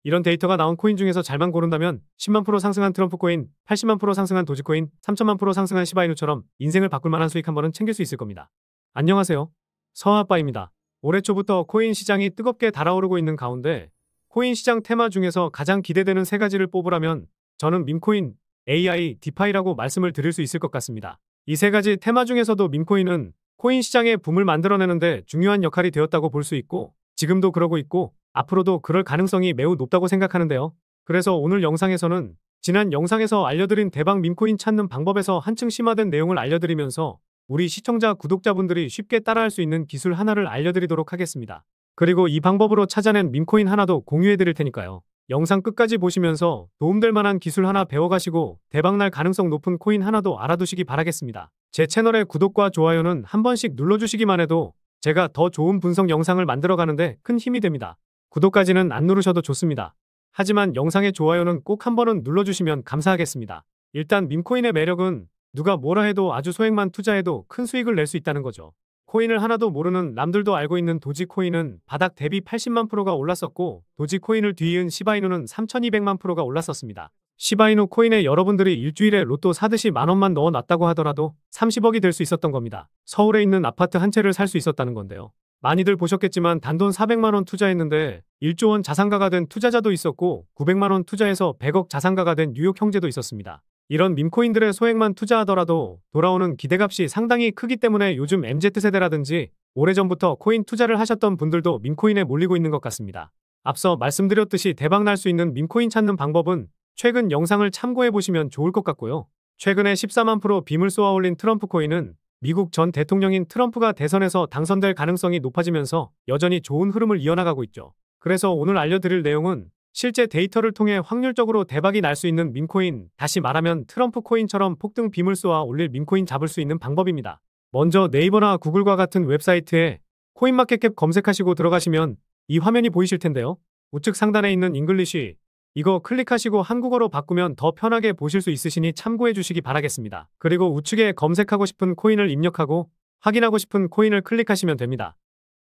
이런 데이터가 나온 코인 중에서 잘만 고른다면 10만 프로 상승한 트럼프 코인, 80만 프로 상승한 도지코인, 3천만 프로 상승한 시바이누처럼 인생을 바꿀 만한 수익 한 번은 챙길 수 있을 겁니다. 안녕하세요. 서아빠입니다. 올해 초부터 코인 시장이 뜨겁게 달아오르고 있는 가운데 코인 시장 테마 중에서 가장 기대되는 세 가지를 뽑으라면 저는 밈코인, AI, 디파이라고 말씀을 드릴 수 있을 것 같습니다. 이 세 가지 테마 중에서도 밈코인은 코인 시장의 붐을 만들어내는데 중요한 역할이 되었다고 볼 수 있고 지금도 그러고 있고 앞으로도 그럴 가능성이 매우 높다고 생각하는데요. 그래서 오늘 영상에서는 지난 영상에서 알려드린 대박 밈코인 찾는 방법에서 한층 심화된 내용을 알려드리면서 우리 시청자 구독자분들이 쉽게 따라할 수 있는 기술 하나를 알려드리도록 하겠습니다. 그리고 이 방법으로 찾아낸 밈코인 하나도 공유해드릴 테니까요. 영상 끝까지 보시면서 도움될 만한 기술 하나 배워가시고 대박날 가능성 높은 코인 하나도 알아두시기 바라겠습니다. 제 채널의 구독과 좋아요는 한 번씩 눌러주시기만 해도 제가 더 좋은 분석 영상을 만들어가는데 큰 힘이 됩니다. 구독까지는 안 누르셔도 좋습니다. 하지만 영상의 좋아요는 꼭 한 번은 눌러주시면 감사하겠습니다. 일단 밈코인의 매력은 누가 뭐라 해도 아주 소액만 투자해도 큰 수익을 낼 수 있다는 거죠. 코인을 하나도 모르는 남들도 알고 있는 도지코인은 바닥 대비 80만 프로가 올랐었고 도지코인을 뒤이은 시바이누는 3200만 프로가 올랐었습니다. 시바이누 코인에 여러분들이 일주일에 로또 사듯이 만원만 넣어놨다고 하더라도 30억이 될 수 있었던 겁니다. 서울에 있는 아파트 한 채를 살 수 있었다는 건데요. 많이들 보셨겠지만 단돈 400만원 투자했는데 1조 원 자산가가 된 투자자도 있었고 900만원 투자해서 100억 자산가가 된 뉴욕 형제도 있었습니다. 이런 밈코인들의 소액만 투자하더라도 돌아오는 기대값이 상당히 크기 때문에 요즘 MZ세대라든지 오래전부터 코인 투자를 하셨던 분들도 밈코인에 몰리고 있는 것 같습니다. 앞서 말씀드렸듯이 대박날 수 있는 밈코인 찾는 방법은 최근 영상을 참고해보시면 좋을 것 같고요. 최근에 14만 프로 빔을 쏘아 올린 트럼프 코인은 미국 전 대통령인 트럼프가 대선에서 당선될 가능성이 높아지면서 여전히 좋은 흐름을 이어나가고 있죠. 그래서 오늘 알려드릴 내용은 실제 데이터를 통해 확률적으로 대박이 날 수 있는 밈코인, 다시 말하면 트럼프 코인처럼 폭등 빔을 쏘아 올릴 밈코인 잡을 수 있는 방법입니다. 먼저 네이버나 구글과 같은 웹사이트에 코인마켓캡 검색하시고 들어가시면 이 화면이 보이실 텐데요. 우측 상단에 있는 잉글리쉬, 이거 클릭하시고 한국어로 바꾸면 더 편하게 보실 수 있으시니 참고해 주시기 바라겠습니다. 그리고 우측에 검색하고 싶은 코인을 입력하고 확인하고 싶은 코인을 클릭하시면 됩니다.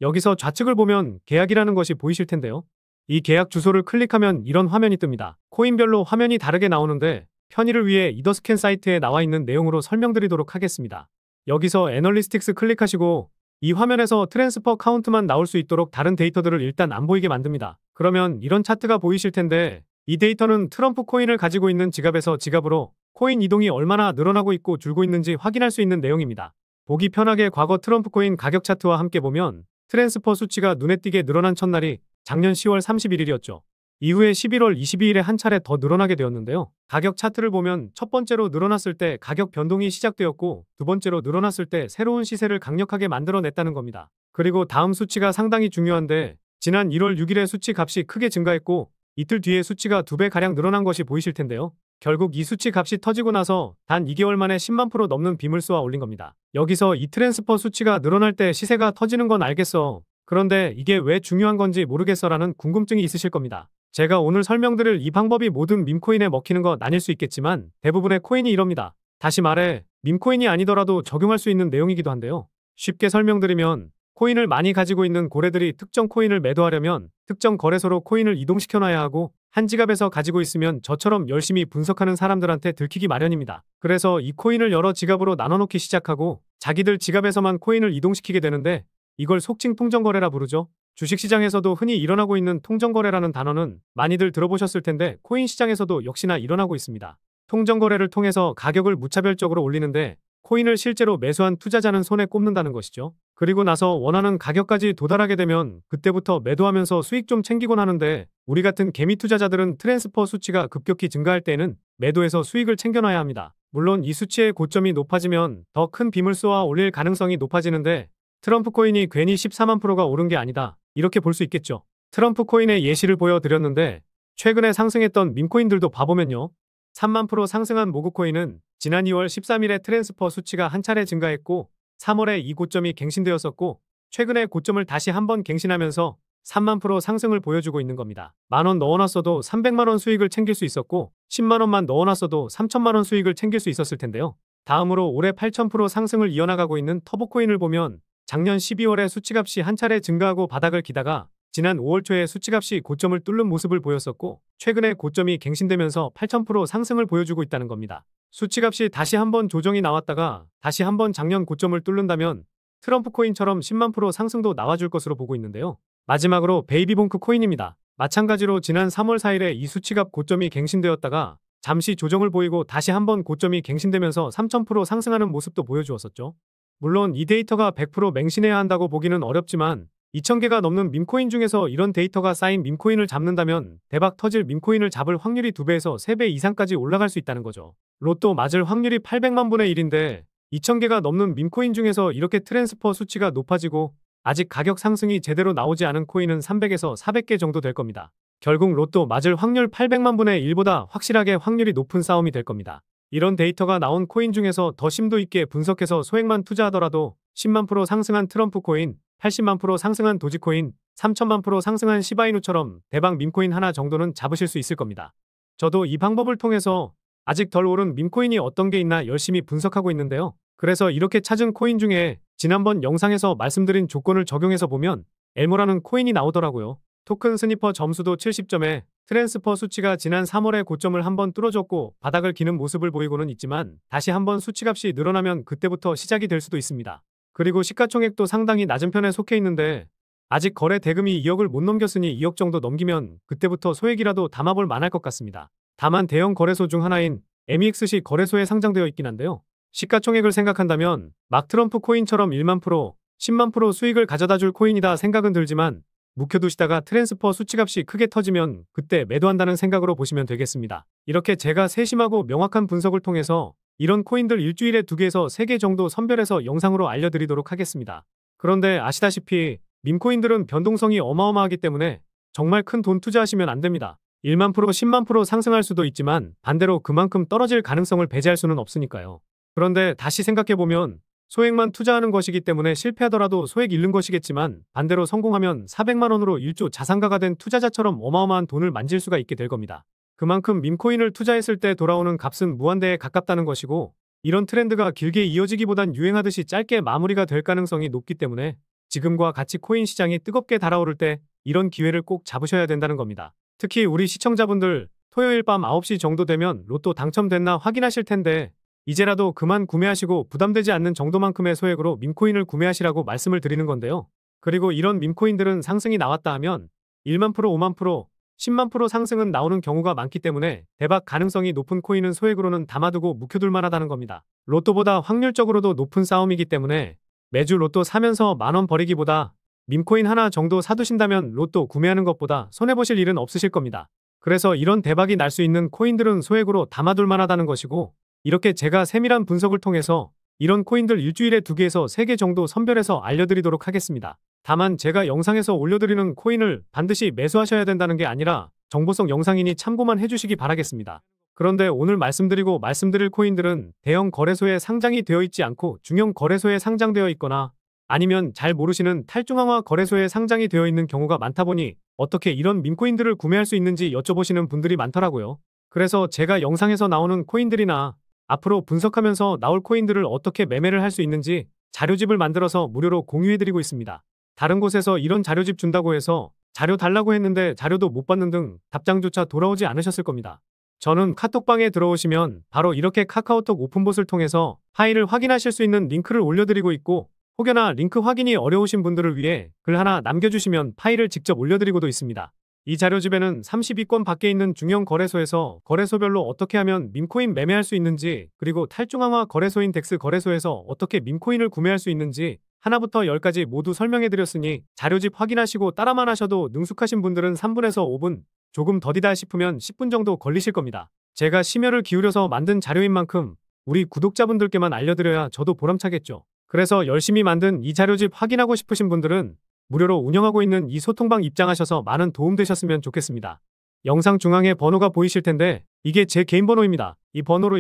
여기서 좌측을 보면 계약이라는 것이 보이실 텐데요. 이 계약 주소를 클릭하면 이런 화면이 뜹니다. 코인별로 화면이 다르게 나오는데 편의를 위해 이더스캔 사이트에 나와 있는 내용으로 설명드리도록 하겠습니다. 여기서 애널리스틱스 클릭하시고 이 화면에서 트랜스퍼 카운트만 나올 수 있도록 다른 데이터들을 일단 안 보이게 만듭니다. 그러면 이런 차트가 보이실 텐데 이 데이터는 트럼프 코인을 가지고 있는 지갑에서 지갑으로 코인 이동이 얼마나 늘어나고 있고 줄고 있는지 확인할 수 있는 내용입니다. 보기 편하게 과거 트럼프 코인 가격 차트와 함께 보면 트랜스퍼 수치가 눈에 띄게 늘어난 첫날이 작년 10월 31일이었죠. 이후에 11월 22일에 한 차례 더 늘어나게 되었는데요. 가격 차트를 보면 첫 번째로 늘어났을 때 가격 변동이 시작되었고 두 번째로 늘어났을 때 새로운 시세를 강력하게 만들어냈다는 겁니다. 그리고 다음 수치가 상당히 중요한데 지난 1월 6일에 수치 값이 크게 증가했고 이틀 뒤에 수치가 2배가량 늘어난 것이 보이실 텐데요. 결국 이 수치 값이 터지고 나서 단 2개월 만에 10만 프로 넘는 빔을 쏘아 올린 겁니다. 여기서 이 트랜스퍼 수치가 늘어날 때 시세가 터지는 건 알겠어. 그런데 이게 왜 중요한 건지 모르겠어라는 궁금증이 있으실 겁니다. 제가 오늘 설명드릴 이 방법이 모든 밈코인에 먹히는 건 아닐 수 있겠지만 대부분의 코인이 이럽니다. 다시 말해 밈코인이 아니더라도 적용할 수 있는 내용이기도 한데요. 쉽게 설명드리면 코인을 많이 가지고 있는 고래들이 특정 코인을 매도하려면 특정 거래소로 코인을 이동시켜놔야 하고 한 지갑에서 가지고 있으면 저처럼 열심히 분석하는 사람들한테 들키기 마련입니다. 그래서 이 코인을 여러 지갑으로 나눠놓기 시작하고 자기들 지갑에서만 코인을 이동시키게 되는데 이걸 속칭 통정거래라 부르죠. 주식시장에서도 흔히 일어나고 있는 통정거래라는 단어는 많이들 들어보셨을 텐데 코인 시장에서도 역시나 일어나고 있습니다. 통정거래를 통해서 가격을 무차별적으로 올리는데 코인을 실제로 매수한 투자자는 손에 꼽는다는 것이죠. 그리고 나서 원하는 가격까지 도달하게 되면 그때부터 매도하면서 수익 좀 챙기곤 하는데 우리 같은 개미 투자자들은 트랜스퍼 수치가 급격히 증가할 때는 매도해서 수익을 챙겨놔야 합니다. 물론 이 수치의 고점이 높아지면 더 큰 빔을 쏘아 올릴 가능성이 높아지는데 트럼프 코인이 괜히 14만 프로가 오른 게 아니다. 이렇게 볼 수 있겠죠. 트럼프 코인의 예시를 보여드렸는데 최근에 상승했던 밈코인들도 봐보면요. 3만 프로 상승한 모그코인은 지난 2월 13일에 트랜스퍼 수치가 한 차례 증가했고 3월에 이 고점이 갱신되었었고 최근에 고점을 다시 한번 갱신하면서 3만 프로 상승을 보여주고 있는 겁니다. 만원 넣어놨어도 300만원 수익을 챙길 수 있었고 10만원만 넣어놨어도 3천만원 수익을 챙길 수 있었을 텐데요. 다음으로 올해 8000% 상승을 이어나가고 있는 터보코인을 보면 작년 12월에 수치값이 한 차례 증가하고 바닥을 기다가 지난 5월 초에 수치값이 고점을 뚫는 모습을 보였었고 최근에 고점이 갱신되면서 8,000% 상승을 보여주고 있다는 겁니다. 수치값이 다시 한번 조정이 나왔다가 다시 한번 작년 고점을 뚫는다면 트럼프 코인처럼 10만 프로 상승도 나와줄 것으로 보고 있는데요. 마지막으로 베이비봉크 코인입니다. 마찬가지로 지난 3월 4일에 이 수치값 고점이 갱신되었다가 잠시 조정을 보이고 다시 한번 고점이 갱신되면서 3,000% 상승하는 모습도 보여주었었죠. 물론 이 데이터가 100% 맹신해야 한다고 보기는 어렵지만 2,000개가 넘는 밈코인 중에서 이런 데이터가 쌓인 밈코인을 잡는다면 대박 터질 밈코인을 잡을 확률이 2배에서 3배 이상까지 올라갈 수 있다는 거죠. 로또 맞을 확률이 800만 분의 1인데 2,000개가 넘는 밈코인 중에서 이렇게 트랜스퍼 수치가 높아지고 아직 가격 상승이 제대로 나오지 않은 코인은 300에서 400개 정도 될 겁니다. 결국 로또 맞을 확률 800만 분의 1보다 확실하게 확률이 높은 싸움이 될 겁니다. 이런 데이터가 나온 코인 중에서 더 심도 있게 분석해서 소액만 투자하더라도 10만 프로 상승한 트럼프 코인, 80만 프로 상승한 도지코인, 3천만 프로 상승한 시바이누처럼 대박 밈코인 하나 정도는 잡으실 수 있을 겁니다. 저도 이 방법을 통해서 아직 덜 오른 밈코인이 어떤 게 있나 열심히 분석하고 있는데요. 그래서 이렇게 찾은 코인 중에 지난번 영상에서 말씀드린 조건을 적용해서 보면 엘모라는 코인이 나오더라고요. 토큰 스니퍼 점수도 70점에 트랜스퍼 수치가 지난 3월에 고점을 한번 뚫어줬고 바닥을 기는 모습을 보이고는 있지만 다시 한번 수치값이 늘어나면 그때부터 시작이 될 수도 있습니다. 그리고 시가총액도 상당히 낮은 편에 속해 있는데 아직 거래 대금이 2억을 못 넘겼으니 2억 정도 넘기면 그때부터 소액이라도 담아볼 만할 것 같습니다. 다만 대형 거래소 중 하나인 MEXC 거래소에 상장되어 있긴 한데요. 시가총액을 생각한다면 막 트럼프 코인처럼 1만 프로, 10만 프로 수익을 가져다 줄 코인이다 생각은 들지만 묵혀두시다가 트랜스퍼 수치값이 크게 터지면 그때 매도한다는 생각으로 보시면 되겠습니다. 이렇게 제가 세심하고 명확한 분석을 통해서 이런 코인들 일주일에 2개에서 3개 정도 선별해서 영상으로 알려드리도록 하겠습니다. 그런데 아시다시피 밈코인들은 변동성이 어마어마하기 때문에 정말 큰 돈 투자하시면 안 됩니다. 1만 프로, 10만 프로 상승할 수도 있지만 반대로 그만큼 떨어질 가능성을 배제할 수는 없으니까요. 그런데 다시 생각해보면 소액만 투자하는 것이기 때문에 실패하더라도 소액 잃는 것이겠지만 반대로 성공하면 400만 원으로 1조 자산가가 된 투자자처럼 어마어마한 돈을 만질 수가 있게 될 겁니다. 그만큼 밈코인을 투자했을 때 돌아오는 값은 무한대에 가깝다는 것이고 이런 트렌드가 길게 이어지기보단 유행하듯이 짧게 마무리가 될 가능성이 높기 때문에 지금과 같이 코인 시장이 뜨겁게 달아오를 때 이런 기회를 꼭 잡으셔야 된다는 겁니다. 특히 우리 시청자분들 토요일 밤 9시 정도 되면 로또 당첨됐나 확인하실 텐데 이제라도 그만 구매하시고 부담되지 않는 정도만큼의 소액으로 밈코인을 구매하시라고 말씀을 드리는 건데요. 그리고 이런 밈코인들은 상승이 나왔다 하면 1만 프로, 5만 프로, 10만 프로 상승은 나오는 경우가 많기 때문에 대박 가능성이 높은 코인은 소액으로는 담아두고 묵혀둘 만하다는 겁니다. 로또보다 확률적으로도 높은 싸움이기 때문에 매주 로또 사면서 만원 버리기보다 밈코인 하나 정도 사두신다면 로또 구매하는 것보다 손해보실 일은 없으실 겁니다. 그래서 이런 대박이 날 수 있는 코인들은 소액으로 담아둘 만하다는 것이고 이렇게 제가 세밀한 분석을 통해서 이런 코인들 일주일에 2개에서 3개 정도 선별해서 알려드리도록 하겠습니다. 다만 제가 영상에서 올려드리는 코인을 반드시 매수하셔야 된다는 게 아니라 정보성 영상이니 참고만 해주시기 바라겠습니다. 그런데 오늘 말씀드릴 코인들은 대형 거래소에 상장이 되어 있지 않고 중형 거래소에 상장되어 있거나 아니면 잘 모르시는 탈중앙화 거래소에 상장이 되어 있는 경우가 많다 보니 어떻게 이런 밈코인들을 구매할 수 있는지 여쭤보시는 분들이 많더라고요. 그래서 제가 영상에서 나오는 코인들이나 앞으로 분석하면서 나올 코인들을 어떻게 매매를 할 수 있는지 자료집을 만들어서 무료로 공유해드리고 있습니다. 다른 곳에서 이런 자료집 준다고 해서 자료 달라고 했는데 자료도 못 받는 등 답장조차 돌아오지 않으셨을 겁니다. 저는 카톡방에 들어오시면 바로 이렇게 카카오톡 오픈봇을 통해서 파일을 확인하실 수 있는 링크를 올려드리고 있고 혹여나 링크 확인이 어려우신 분들을 위해 글 하나 남겨주시면 파일을 직접 올려드리고도 있습니다. 이 자료집에는 32권 밖에 있는 중형 거래소에서 거래소별로 어떻게 하면 밈코인 매매할 수 있는지 그리고 탈중앙화 거래소인 덱스 거래소에서 어떻게 밈코인을 구매할 수 있는지 하나부터 10까지 모두 설명해드렸으니 자료집 확인하시고 따라만 하셔도 능숙하신 분들은 3분에서 5분, 조금 더디다 싶으면 10분 정도 걸리실 겁니다. 제가 심혈을 기울여서 만든 자료인 만큼 우리 구독자분들께만 알려드려야 저도 보람차겠죠. 그래서 열심히 만든 이 자료집 확인하고 싶으신 분들은 무료로 운영하고 있는 이 소통방 입장하셔서 많은 도움 되셨으면 좋겠습니다. 영상 중앙에 번호가 보이실 텐데 이게 제 개인 번호입니다. 이 번호로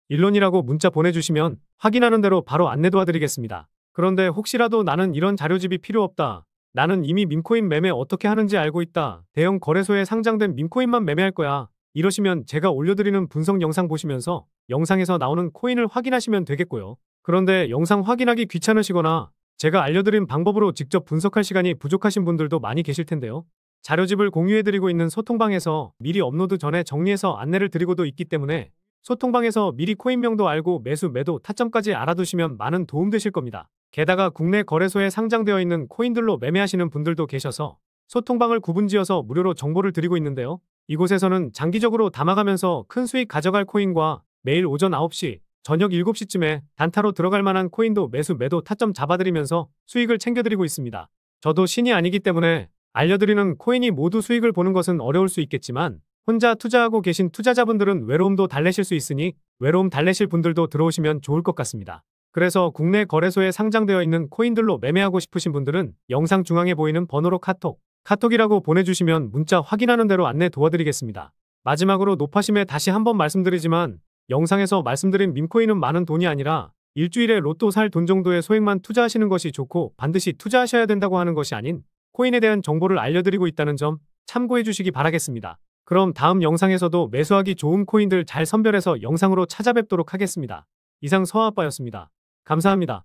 일론이라고 문자 보내주시면 확인하는 대로 바로 안내 도와드리겠습니다. 그런데 혹시라도 나는 이런 자료집이 필요 없다. 나는 이미 밈코인 매매 어떻게 하는지 알고 있다. 대형 거래소에 상장된 밈코인만 매매할 거야. 이러시면 제가 올려드리는 분석 영상 보시면서 영상에서 나오는 코인을 확인하시면 되겠고요. 그런데 영상 확인하기 귀찮으시거나 제가 알려드린 방법으로 직접 분석할 시간이 부족하신 분들도 많이 계실 텐데요. 자료집을 공유해드리고 있는 소통방에서 미리 업로드 전에 정리해서 안내를 드리고도 있기 때문에 소통방에서 미리 코인명도 알고 매수, 매도, 타점까지 알아두시면 많은 도움 되실 겁니다. 게다가 국내 거래소에 상장되어 있는 코인들로 매매하시는 분들도 계셔서 소통방을 구분지어서 무료로 정보를 드리고 있는데요. 이곳에서는 장기적으로 담아가면서 큰 수익 가져갈 코인과 매일 오전 9시, 저녁 7시쯤에 단타로 들어갈 만한 코인도 매수, 매도, 타점 잡아드리면서 수익을 챙겨드리고 있습니다. 저도 신이 아니기 때문에 알려드리는 코인이 모두 수익을 보는 것은 어려울 수 있겠지만 혼자 투자하고 계신 투자자분들은 외로움도 달래실 수 있으니 외로움 달래실 분들도 들어오시면 좋을 것 같습니다. 그래서 국내 거래소에 상장되어 있는 코인들로 매매하고 싶으신 분들은 영상 중앙에 보이는 번호로 카톡이라고 보내주시면 문자 확인하는 대로 안내 도와드리겠습니다. 마지막으로 노파심에 다시 한번 말씀드리지만 영상에서 말씀드린 밈코인은 많은 돈이 아니라 일주일에 로또 살 돈 정도의 소액만 투자하시는 것이 좋고 반드시 투자하셔야 된다고 하는 것이 아닌 코인에 대한 정보를 알려드리고 있다는 점 참고해 주시기 바라겠습니다. 그럼 다음 영상에서도 매수하기 좋은 코인들 잘 선별해서 영상으로 찾아뵙도록 하겠습니다. 이상 서아아빠였습니다. 감사합니다.